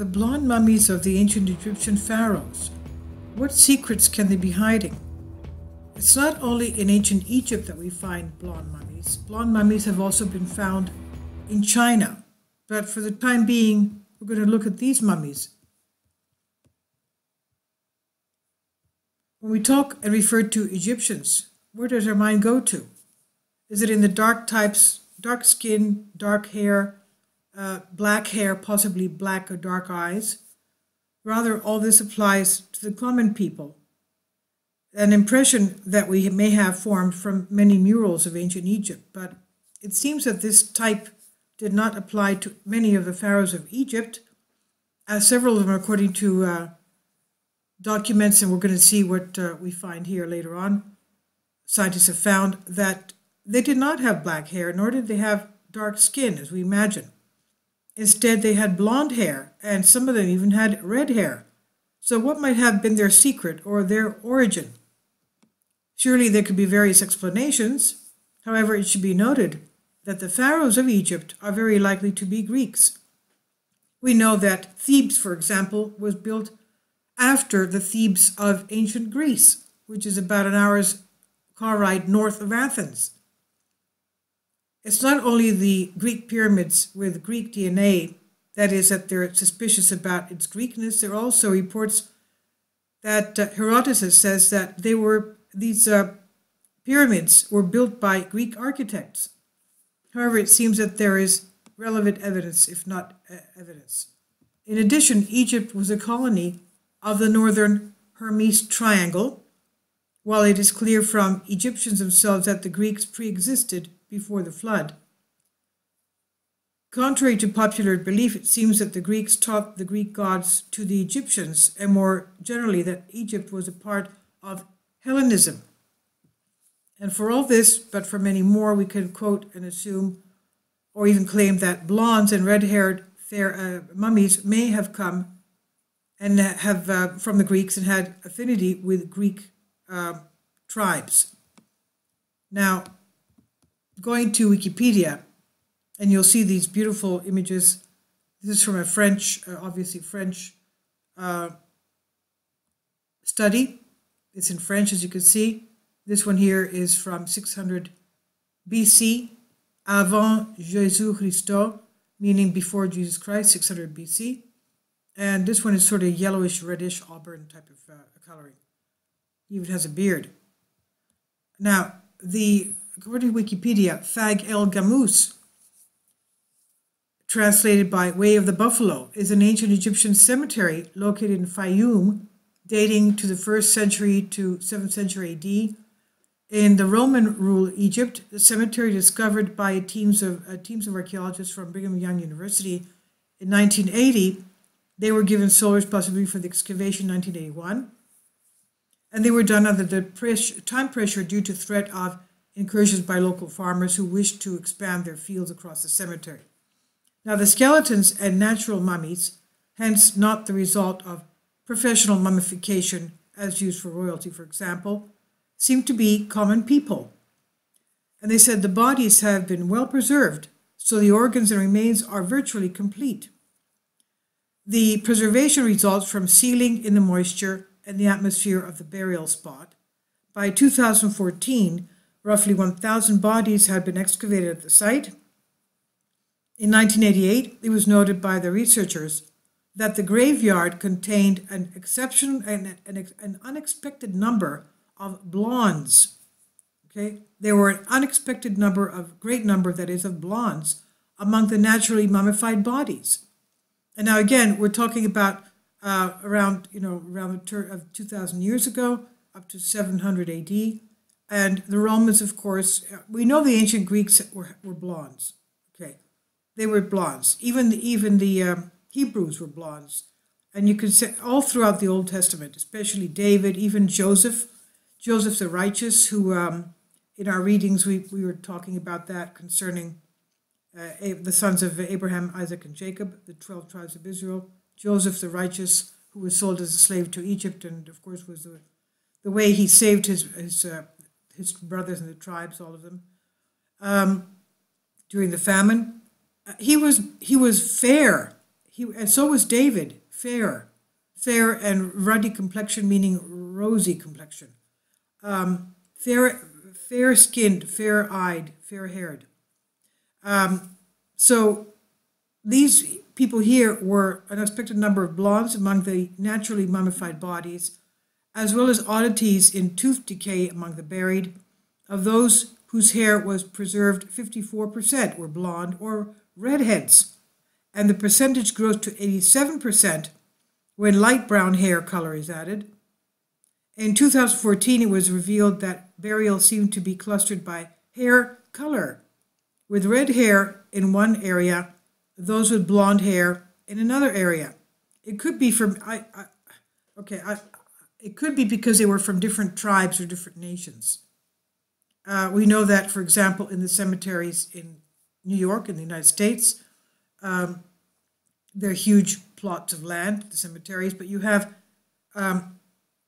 The blonde mummies of the ancient Egyptian pharaohs. What secrets can they be hiding? It's not only in ancient Egypt that we find blonde mummies. Blonde mummies have also been found in China. But for the time being, we're going to look at these mummies. When we talk and refer to Egyptians, where does our mind go to? Is it in the dark types, dark skin, dark hair, black hair, possibly black or dark eyes? Rather, all this applies to the common people. An impression that we may have formed from many murals of ancient Egypt, but it seems that this type did not apply to many of the pharaohs of Egypt, as several of them, according to documents, and we're going to see what we find here later on, scientists have found that they did not have black hair, nor did they have dark skin, as we imagine. Instead, they had blonde hair, and some of them even had red hair. So what might have been their secret or their origin? Surely there could be various explanations. However, it should be noted that the pharaohs of Egypt are very likely to be Greeks. We know that Thebes, for example, was built after the Thebes of ancient Greece, which is about an hour's car ride north of Athens. It's not only the Greek pyramids with Greek DNA, that is, that they're suspicious about its Greekness. There are also reports that Herodotus says that these pyramids were built by Greek architects. However, it seems that there is relevant evidence, if not evidence. In addition, Egypt was a colony of the northern Hermes Triangle, while it is clear from Egyptians themselves that the Greeks pre-existed before the flood. Contrary to popular belief, it seems that the Greeks taught the Greek gods to the Egyptians, and more generally that Egypt was a part of Hellenism. And for all this, but for many more, we can quote and assume, or even claim that blondes and red-haired mummies may have come and have from the Greeks and had affinity with Greek tribes. Now, going to Wikipedia, and you'll see these beautiful images. This is from a French, obviously French study. It's in French, as you can see. This one here is from 600 BC, avant Jésus Christo, meaning before Jesus Christ, 600 BC. And this one is sort of yellowish, reddish, auburn type of coloring. He even has a beard. Now, according to Wikipedia, Fag el-Gamous, translated by Way of the Buffalo, is an ancient Egyptian cemetery located in Fayum, dating to the 1st century to 7th century AD. In the Roman rule Egypt, the cemetery discovered by teams of archaeologists from Brigham Young University in 1980. They were given sole responsibility for the excavation in 1981, and they were done under the time pressure due to threat of incursions by local farmers who wished to expand their fields across the cemetery. Now, the skeletons and natural mummies, hence not the result of professional mummification as used for royalty, for example, seem to be common people. And they said the bodies have been well preserved, so the organs and remains are virtually complete. The preservation results from sealing in the moisture and the atmosphere of the burial spot. By 2014, roughly 1,000 bodies had been excavated at the site. In 1988, it was noted by the researchers that the graveyard contained an unexpected number of blondes. Okay, there were an unexpected number of blondes among the naturally mummified bodies. And now again, we're talking about around the turn of 2,000 years ago, up to 700 AD. And the Romans, of course, we know the ancient Greeks were blondes. Okay, they were blondes. Even the Hebrews were blondes. And you can say all throughout the Old Testament, especially David, even Joseph the Righteous, who in our readings we were talking about that concerning the sons of Abraham, Isaac, and Jacob, the 12 tribes of Israel. Joseph the Righteous, who was sold as a slave to Egypt, and of course was the way he saved his brothers and the tribes, all of them, during the famine. He was fair. and so was David, fair and ruddy complexion, meaning rosy complexion, fair skinned, fair eyed, fair haired. So these people here were an unexpected number of blondes among the naturally mummified bodies, as well as oddities in tooth decay among the buried. Of those whose hair was preserved, 54% were blonde or redheads, and the percentage grows to 87% when light brown hair color is added. In 2014, it was revealed that burials seemed to be clustered by hair color, with red hair in one area, those with blonde hair in another area. It could be it could be because they were from different tribes or different nations. We know that, for example, in the cemeteries in New York, in the United States, they're huge plots of land, the cemeteries, but you have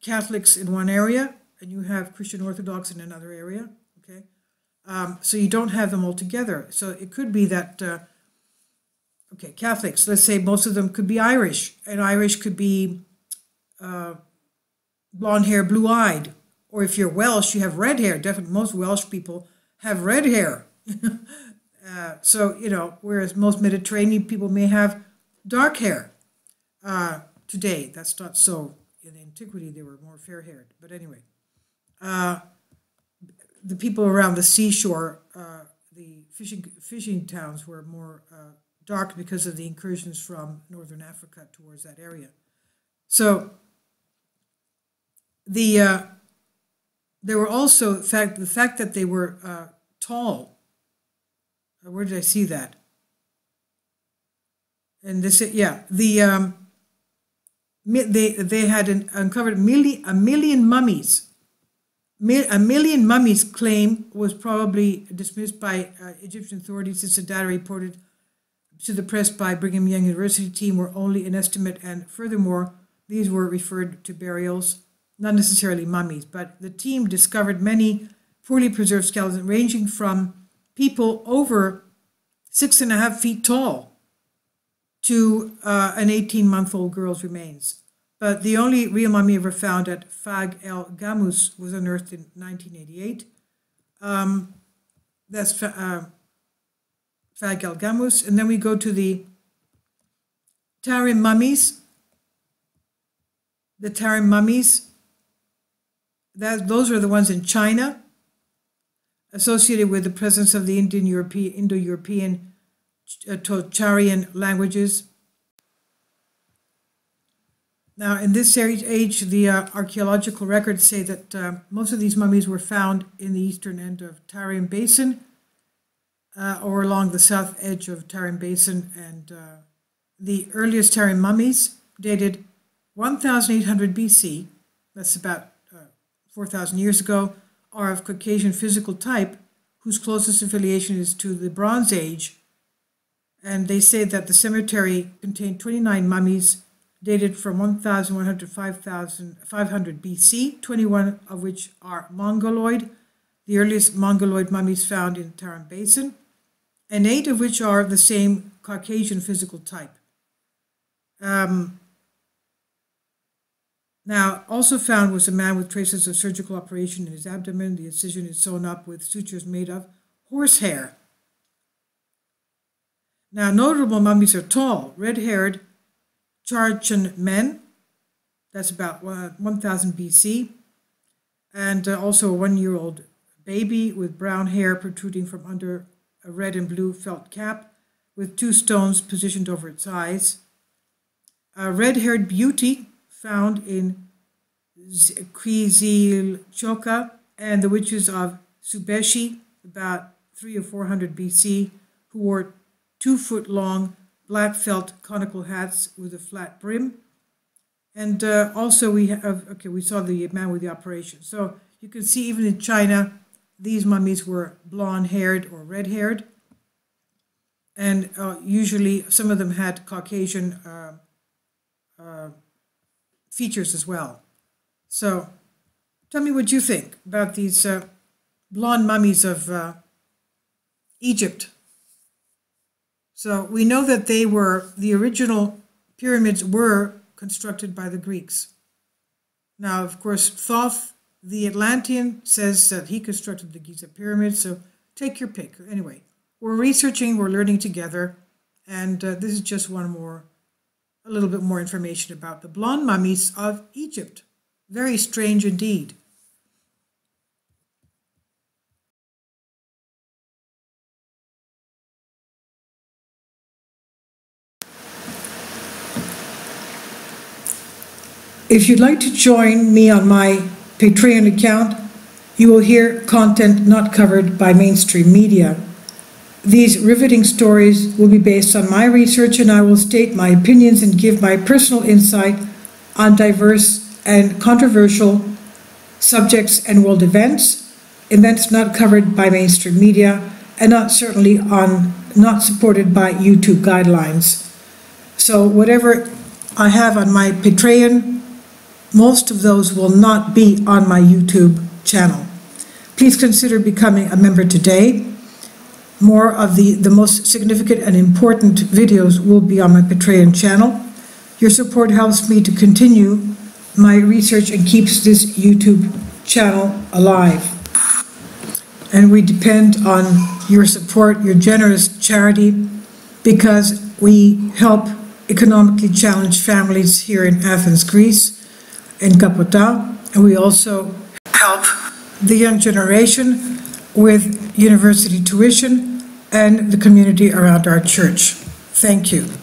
Catholics in one area and you have Christian Orthodox in another area, okay? So you don't have them all together. So it could be that, Catholics, let's say most of them could be Irish, and Irish could be blonde hair, blue-eyed. Or if you're Welsh, you have red hair. Definitely most Welsh people have red hair. Whereas most Mediterranean people may have dark hair. Today, that's not so. In antiquity, they were more fair-haired. But anyway, the people around the seashore, the fishing towns were more dark because of the incursions from northern Africa towards that area. So there were also the fact that they were tall. Where did I see that? And this, they had uncovered a million mummies. A million mummies claim was probably dismissed by Egyptian authorities, since the data reported to the press by Brigham Young University team were only an estimate, and furthermore, these were referred to burials, not necessarily mummies, but the team discovered many poorly preserved skeletons ranging from people over 6.5 feet tall to an 18-month-old girl's remains. But the only real mummy ever found at el-Gamous was unearthed in 1988. That's el-Gamous. And then we go to the Tarim mummies. The Tarim mummies, those are the ones in China, associated with the presence of the Indo-European Tocharian languages. Now, in this age, the archaeological records say that most of these mummies were found in the eastern end of Tarim Basin, or along the south edge of Tarim Basin, and the earliest Tarim mummies dated 1,800 BC, that's about 4,000 years ago, are of Caucasian physical type, whose closest affiliation is to the Bronze Age. And they say that the cemetery contained 29 mummies dated from 1,100 to 5,500 BC, 21 of which are Mongoloid, the earliest Mongoloid mummies found in the Tarim Basin, and 8 of which are of the same Caucasian physical type. Now, also found was a man with traces of surgical operation in his abdomen. The incision is sewn up with sutures made of horsehair. Now, notable mummies are tall, red-haired Charchan men. That's about 1000 BC. And also a 1-year-old baby with brown hair protruding from under a red and blue felt cap with 2 stones positioned over its eyes. A red-haired beauty found in Quizilchoca and the witches of Subeshi, about 300 or 400 BC, who wore 2-foot-long black felt conical hats with a flat brim. And also we saw the man with the operation. So you can see even in China, these mummies were blonde-haired or red-haired. And usually some of them had Caucasian features as well. So tell me what you think about these blonde mummies of Egypt. So we know that the original pyramids were constructed by the Greeks. Now, of course, Thoth, the Atlantean, says that he constructed the Giza pyramids, so take your pick. Anyway, we're researching, we're learning together, and this is just a little bit more information about the blonde mummies of Egypt. Very strange indeed. If you'd like to join me on my Patreon account, you will hear content not covered by mainstream media. These riveting stories will be based on my research, and I will state my opinions and give my personal insight on diverse and controversial subjects and world events not covered by mainstream media, and not supported by YouTube guidelines. So whatever I have on my Patreon, most of those will not be on my YouTube channel. Please consider becoming a member today. More of the most significant and important videos will be on my Patreon channel. Your support helps me to continue my research and keeps this YouTube channel alive. And we depend on your support, your generous charity, because we help economically challenged families here in Athens, Greece, in Kapota, and we also help the young generation with university tuition and the community around our church. Thank you.